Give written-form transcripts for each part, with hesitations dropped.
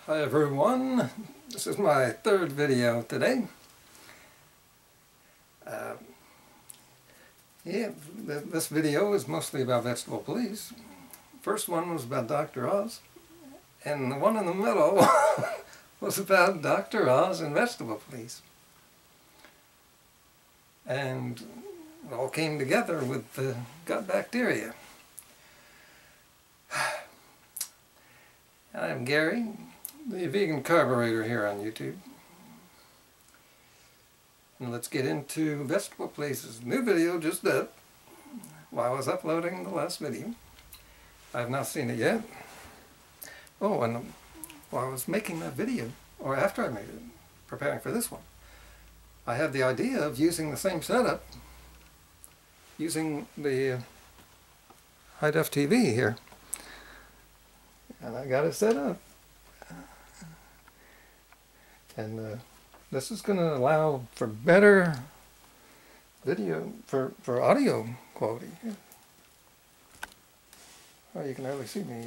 Hi everyone, this is my third video today. This video is mostly about vegetable police. First one was about Dr. Oz, and the one in the middle was about Dr. Oz and vegetable police. And it all came together with the gut bacteria. I'm Gary, the vegan carburetor here on YouTube. And let's get into vegetable places. New video just up while I was uploading the last video. I have not seen it yet. Oh, and while I was making that video, or after I made it, preparing for this one, I had the idea of using the same setup, using the high-def TV here. And I got it set up. And this is going to allow for better video, for audio quality. Oh, you can hardly see me.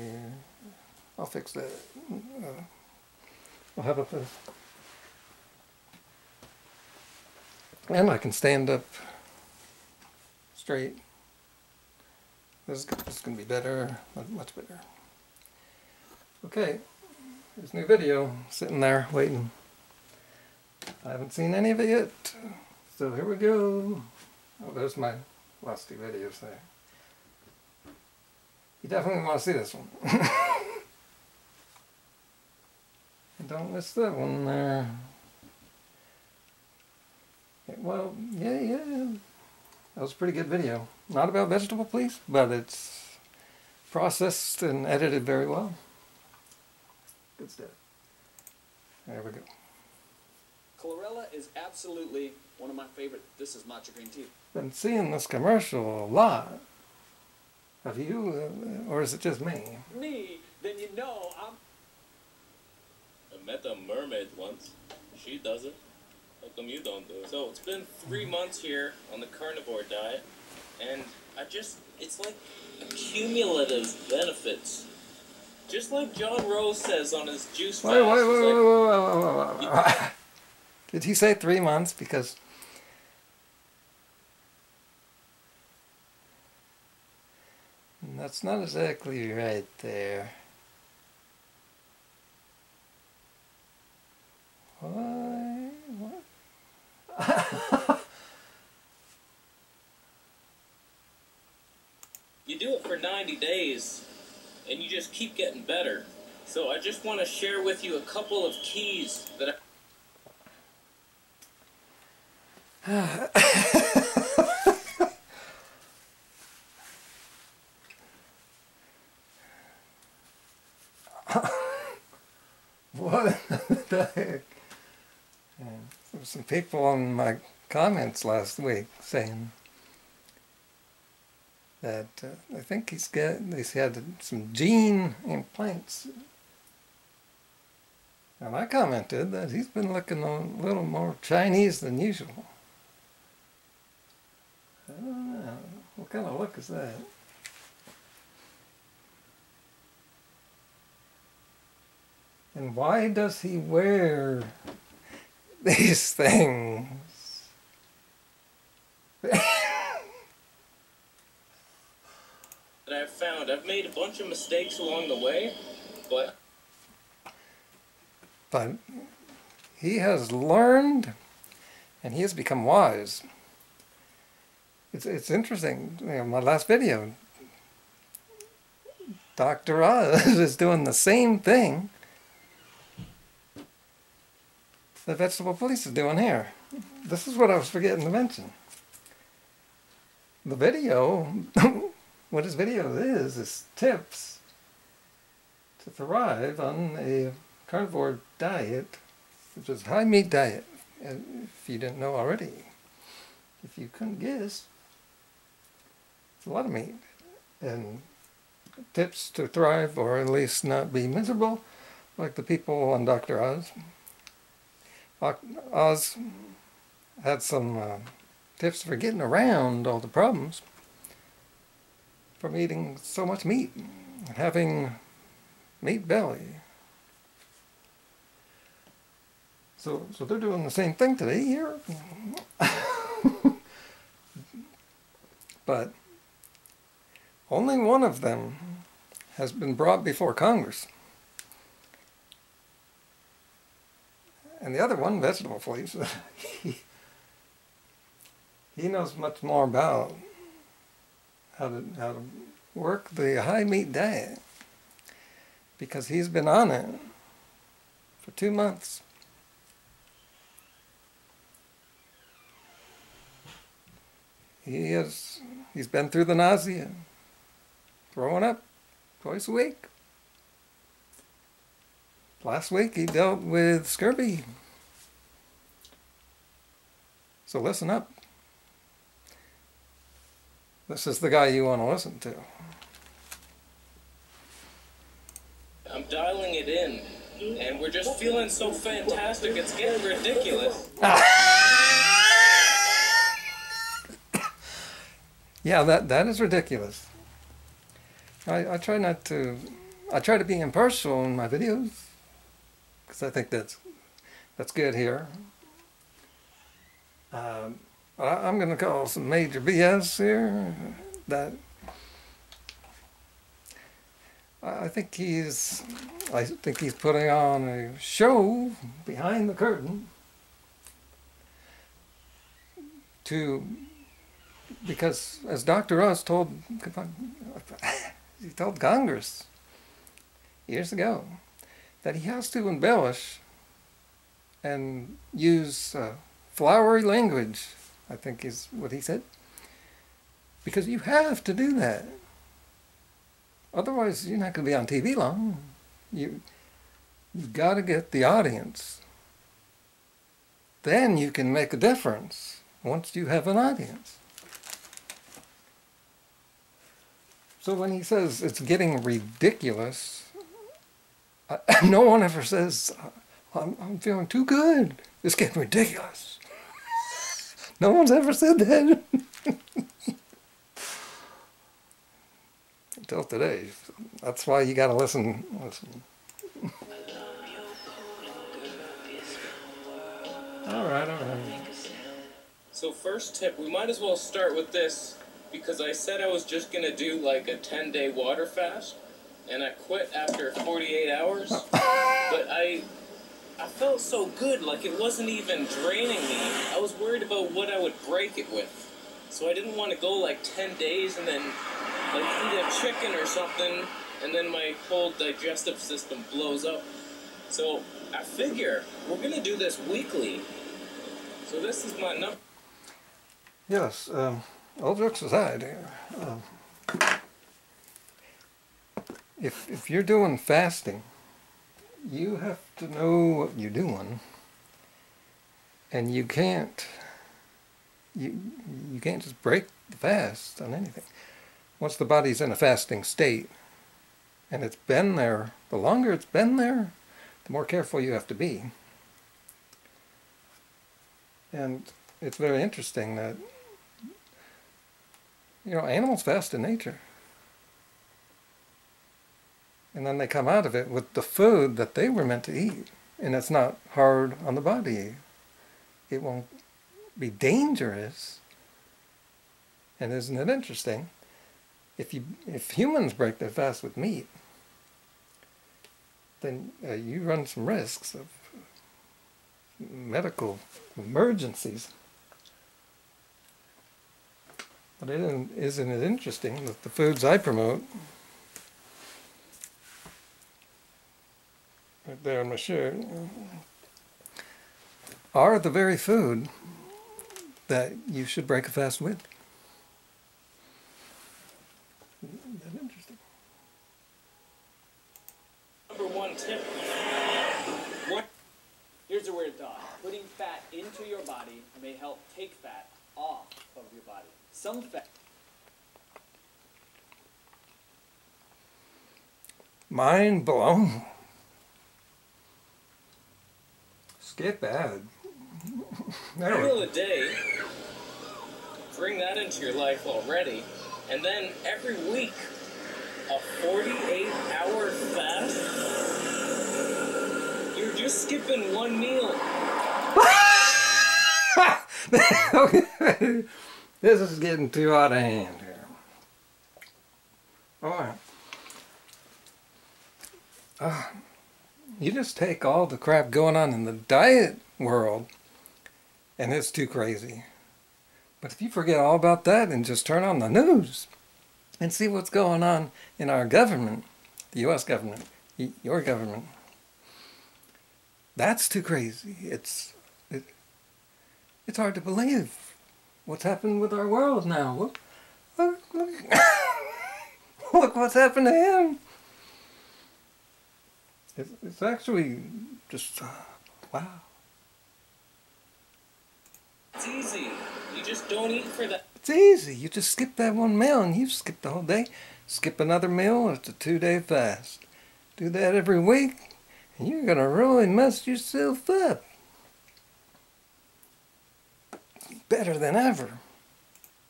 I'll fix that. I'll have this. And I can stand up straight. This is going to be better, much better. Okay, there's a new video sitting there waiting. I haven't seen any of it yet, so here we go. Oh, there's my last two videos there. You definitely want to see this one. And don't miss that one there. Well, yeah. That was a pretty good video. Not about vegetable police, but it's processed and edited very well. Good stuff. There we go. Chlorella is absolutely one of my favorite. This is matcha green tea. Been seeing this commercial a lot. Have you, or is it just me? Me? Then you know I'm... I met a mermaid once. She does it. How come you don't do it? So it's been 3 months here on the carnivore diet, and it's like cumulative benefits. Just like John Rose says on his juice fast. Wait. Did he say 3 months? Because that's not exactly right there. What? You do it for 90 days, and you just keep getting better. So I just want to share with you a couple of keys that What the heck? There were some people in my comments last week saying that I think he's had some gene implants. And I commented that he's been looking a little more Chinese than usual. I don't know. What kind of look is that? And why does he wear these things? that I've found. I've made a bunch of mistakes along the way, but he has learned, and he has become wise. It's interesting. You know, my last video, Dr. Oz is doing the same thing that vegetable police is doing here. This is what I was forgetting to mention. The video, what his video is tips to thrive on a carnivore diet, which is high meat diet. If you didn't know already, if you couldn't guess, it's a lot of meat. And tips to thrive, or at least not be miserable, like the people on Dr. Oz. Oz had some tips for getting around all the problems from eating so much meat, having meat belly. So they're doing the same thing today here. But only one of them has been brought before Congress. And the other one, vegetable fleece, he knows much more about how to work the high meat diet, because he's been on it for 2 months. He's been through the nausea, throwing up twice a week. Last week he dealt with scurvy. So listen up. This is the guy you want to listen to. I'm dialing it in, and we're just feeling so fantastic, it's getting ridiculous. Yeah, that is ridiculous. I try not to. I try to be impartial in my videos, because I think that's good here. I'm going to call some major BS here. That I think he's putting on a show behind the curtain because as Dr. Oz told Congress years ago that he has to embellish and use flowery language, I think is what he said, because you have to do that. Otherwise, you're not going to be on TV long. You've got to get the audience. Then you can make a difference once you have an audience. So when he says it's getting ridiculous, no one ever says, I'm feeling too good. It's getting ridiculous. No one's ever said that. Until today. That's why you got to listen. All right. So first tip, we might as well start with this, because I said I was just going to do like a 10-day water fast, and I quit after 48 hours, but I felt so good, like it wasn't even draining me. I was worried about what I would break it with, so I didn't want to go like 10 days and then like eat a chicken or something, and then my whole digestive system blows up. So I figure we're going to do this weekly. So this is my number. Yes, all jokes aside, if you're doing fasting, you have to know what you're doing, and you can't just break the fast on anything. Once the body's in a fasting state, and it's been there, the longer it's been there, the more careful you have to be. And it's very interesting that, animals fast in nature. And then they come out of it with the food that they were meant to eat. And it's not hard on the body. It won't be dangerous. And isn't it interesting? If humans break their fast with meat, then you run some risks of medical emergencies. But isn't it interesting that the foods I promote, right there on my shirt, are the very food that you should break a fast with? Isn't that interesting? Number one tip. Here's a weird thought. Putting fat into your body may help take fat off of your body. Some fat. Mind blown. Skip ad. Meal a day. Bring that into your life already. And then every week, a 48-hour fast. You're just skipping one meal. Okay. This is getting too out of hand here. Alright. You just take all the crap going on in the diet world and it's too crazy. But if you forget all about that and just turn on the news and see what's going on in our government, the U.S. government, your government, that's too crazy. It's hard to believe what's happened with our world now. Look, look what's happened to him. It's actually just, wow. It's easy. You just don't eat for that. It's easy. You just skip that one meal and you've skipped the whole day. Skip another meal, it's a 2-day fast. Do that every week and you're going to really mess yourself up. Better than ever.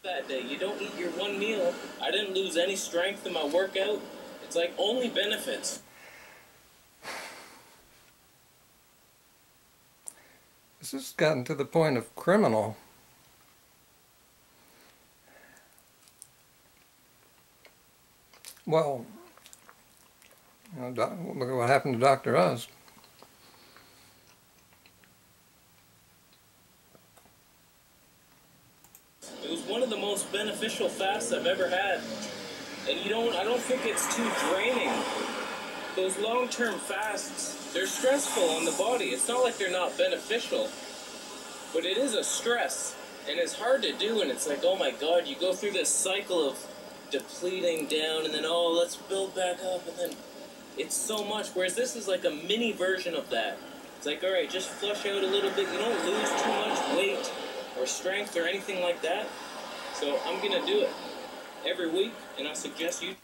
That day, you don't eat your one meal. I didn't lose any strength in my workout. It's like only benefits. This has gotten to the point of criminal. Well, you know, look at what happened to Dr. Oz. It was one of the most beneficial fasts I've ever had. And I don't think it's too draining. Those long-term fasts, they're stressful on the body. It's not like they're not beneficial, but it is a stress, and it's hard to do, and it's like, oh my God, you go through this cycle of depleting down, and then, oh, let's build back up, and then it's so much, whereas this is like a mini version of that. It's like, all right, just flush out a little bit. You don't lose too much weight or strength or anything like that. So I'm going to do it every week, and I suggest you.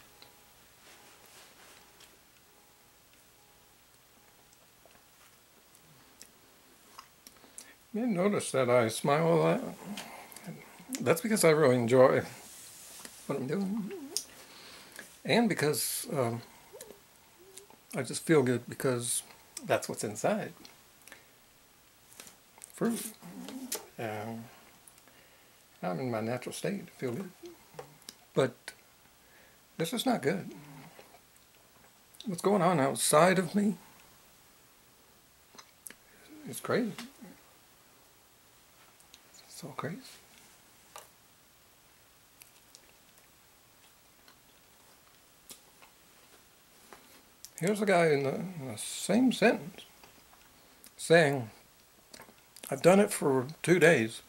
You notice that I smile a lot? That's because I really enjoy what I'm doing. And because I just feel good because that's what's inside. Fruit. I'm in my natural state. I feel good. But this is not good. What's going on outside of me is crazy. It's so crazy. Here's a guy in the same sentence saying, I've done it for 2 days.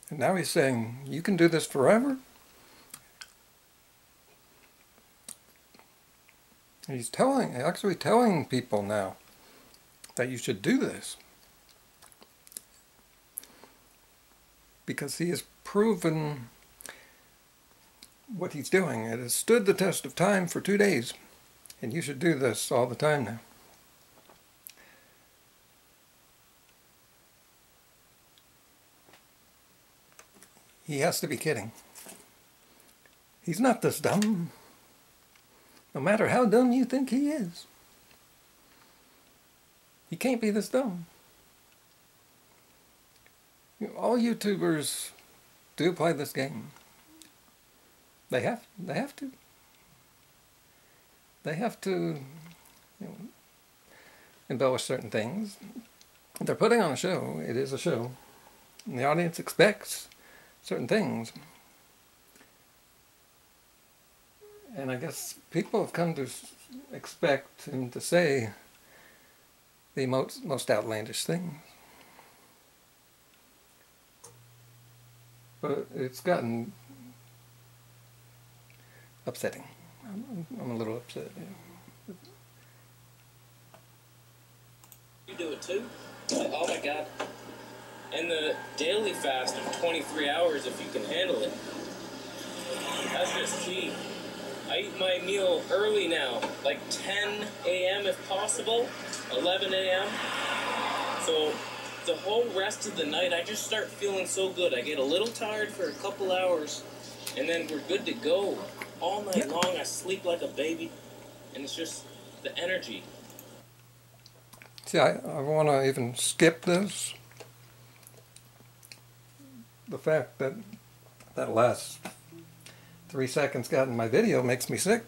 And now he's saying, you can do this forever? And he's actually telling people now that you should do this. Because he has proven what he's doing. It has stood the test of time for 2 days. And you should do this all the time now. He has to be kidding. He's not this dumb. No matter how dumb you think he is. He can't be this dumb. You know, all YouTubers do play this game. They have to. They have to, you know, embellish certain things. They're putting on a show. It is a show. And the audience expects certain things. And I guess people have come to expect him to say the most outlandish things. But it's gotten upsetting. I'm a little upset. Yeah. You do it too? Oh my God. And the daily fast of 23 hours if you can handle it. That's just key. I eat my meal early now, like 10 a.m. if possible, 11 a.m. So the whole rest of the night I just start feeling so good. I get a little tired for a couple hours and then we're good to go. All night long I sleep like a baby and it's just the energy. See, I want to even skip this the fact that that last 3 seconds got in my video makes me sick.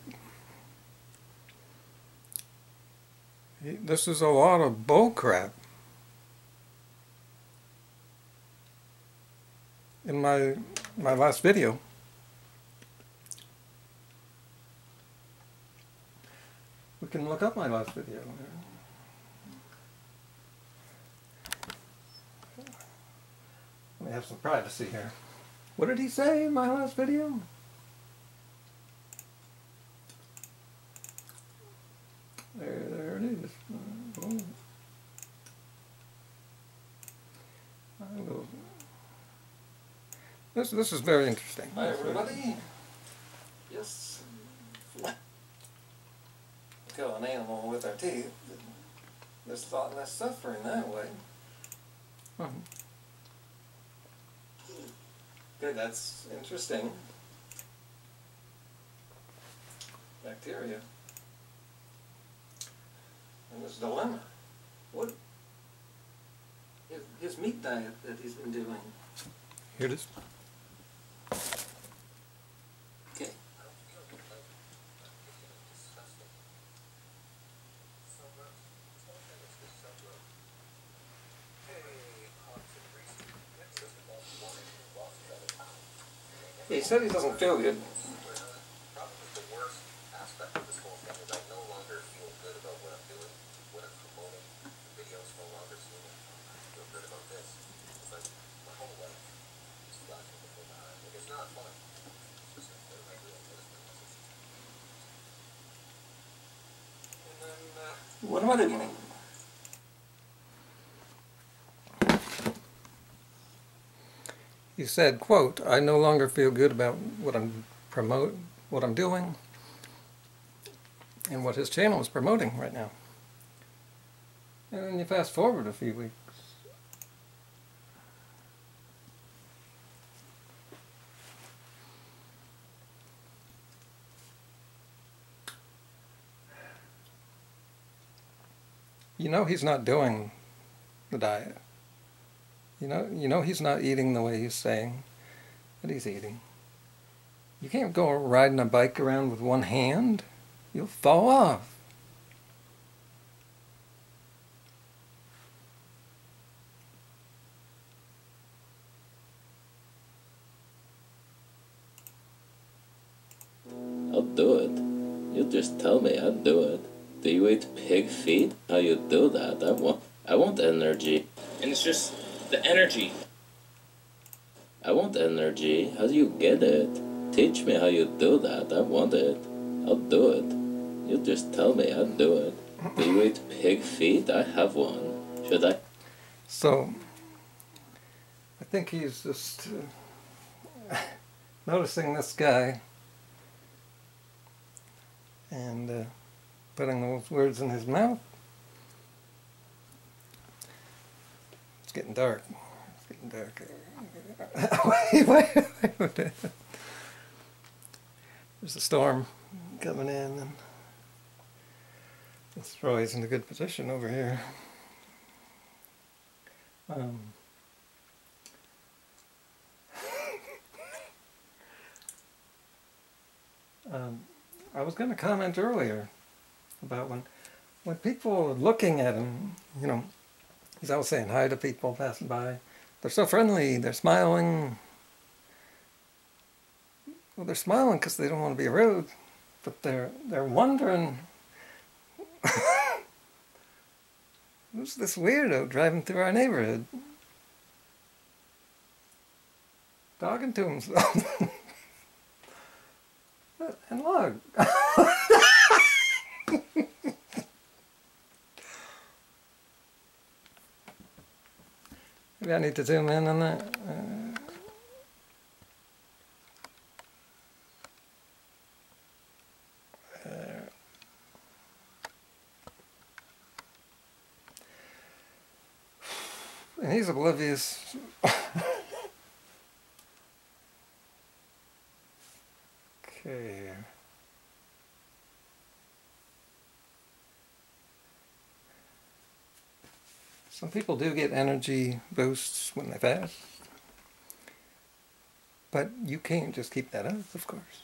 This is a lot of bull crap. In my last video, we can look up my last video. Let me have some privacy here. What did he say in my last video? There it is. This is very interesting. Hi everybody. Yes. Kill an animal with our teeth. There's a lot less suffering that way. Good, that's interesting. Bacteria. And this dilemma. What? His meat diet that he's been doing. Here it is. Okay. He said he doesn't feel good. What am I doing? He said, quote, "I no longer feel good about what I'm doing, and what his channel is promoting right now." And then you fast forward a few weeks. You know he's not doing the diet. You know he's not eating the way he's saying that he's eating. You can't go riding a bike around with one hand. You'll fall off. I'll do it. You just tell me, I'll do it. Do you eat pig feet? How you do that? I want energy. And it's just the energy. I want energy. How do you get it? Teach me how you do that. I want it. I'll do it. You just tell me, I'll do it. Do you eat pig feet? I have one. Should I? So, I think he's just noticing this guy and putting those words in his mouth. It's getting dark. It's getting dark. Wait. There's a storm coming in, and this Roy's in a good position over here. I was going to comment earlier about when people are looking at him, you know, he's always saying hi to people passing by. They're so friendly, they're smiling. Well, they're smiling because they don't want to be rude, but they're wondering, who's this weirdo driving through our neighborhood? Talking to himself. And look. Maybe I need to zoom in on that. And he's oblivious. Okay. Some people do get energy boosts when they fast. But you can't just keep that up, of course.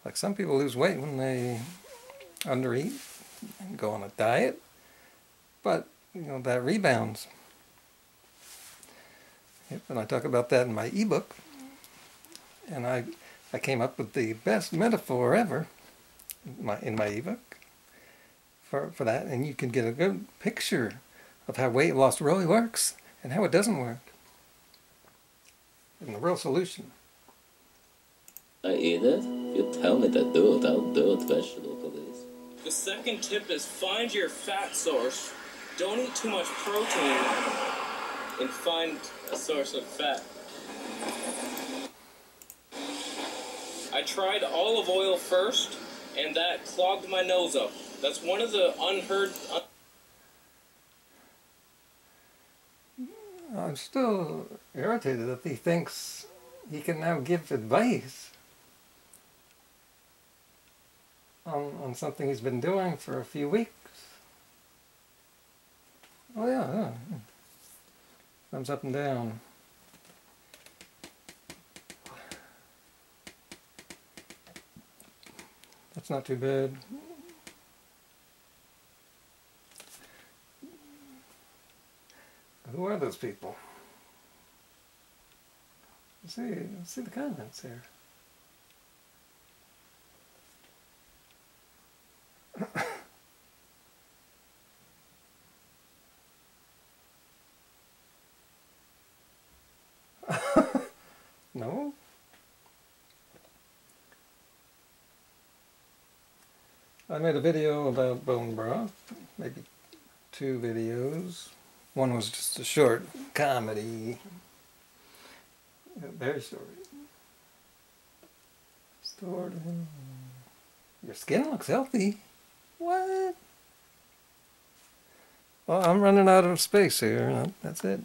Like some people lose weight when they undereat and go on a diet, but you know that rebounds. Yep, and I talk about that in my ebook, and I came up with the best metaphor ever in my ebook for that, and you can get a good picture of how weight loss really works and how it doesn't work, and the real solution. I eat it. If you tell me to do it, I'll do it. Vegetable, please. The second tip is find your fat source. Don't eat too much protein and find a source of fat. I tried olive oil first, and that clogged my nose up. That's one of the unheard... I'm still irritated that he thinks he can now give advice on something he's been doing for a few weeks. Oh yeah. Thumbs up and down. That's not too bad. Who are those people? Let's see the comments here. No? I made a video about bone broth, maybe 2 videos. One was just a short comedy, very short. Your skin looks healthy. What? Well, I'm running out of space here. That's it.